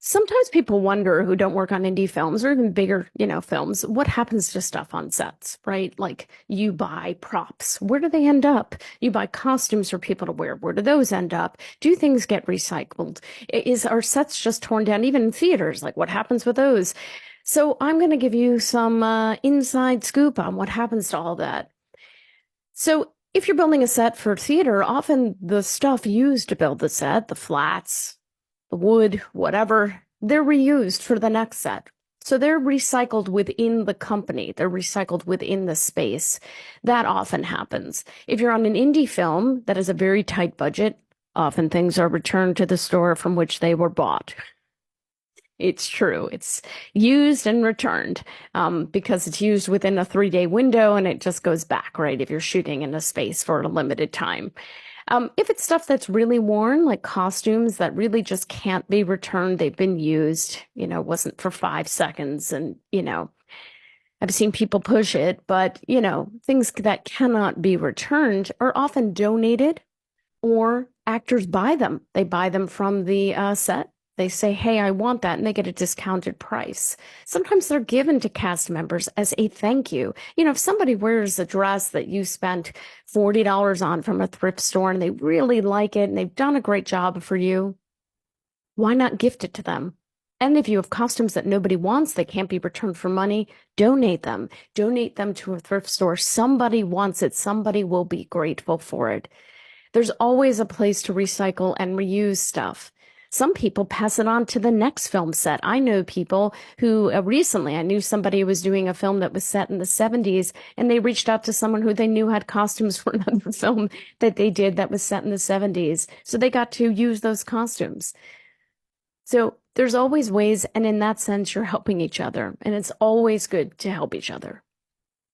Sometimes people wonder who don't work on indie films or even bigger, films, what happens to stuff on sets, right? Like you buy props. Where do they end up? You buy costumes for people to wear. Where do those end up? Do things get recycled? Is our sets just torn down, even in theaters? Like what happens with those? So I'm going to give you some inside scoop on what happens to all that. So if you're building a set for theater, often the stuff used to build the set, the flats, the wood, whatever, they're reused for the next set. So they're recycled within the company. They're recycled within the space. That often happens. If you're on an indie film that has a very tight budget, often things are returned to the store from which they were bought. It's true. It's used and returned because it's used within a 3-day window and it just goes back, right? If you're shooting in a space for a limited time. If it's stuff that's really worn, like costumes that really just can't be returned, they've been used, wasn't for 5 seconds. And, I've seen people push it, but, things that cannot be returned are often donated or actors buy them. They buy them from the set. They say, hey, I want that, and they get a discounted price. Sometimes they're given to cast members as a thank you. If somebody wears a dress that you spent $40 on from a thrift store and they really like it and they've done a great job for you, why not gift it to them? And if you have costumes that nobody wants, they can't be returned for money, donate them. Donate them to a thrift store. Somebody wants it. Somebody will be grateful for it. There's always a place to recycle and reuse stuff. Some people pass it on to the next film set. I know people who recently, I knew somebody who was doing a film that was set in the 70s, and they reached out to someone who they knew had costumes for another film that they did that was set in the 70s. So they got to use those costumes. So there's always ways, and in that sense, you're helping each other, and it's always good to help each other.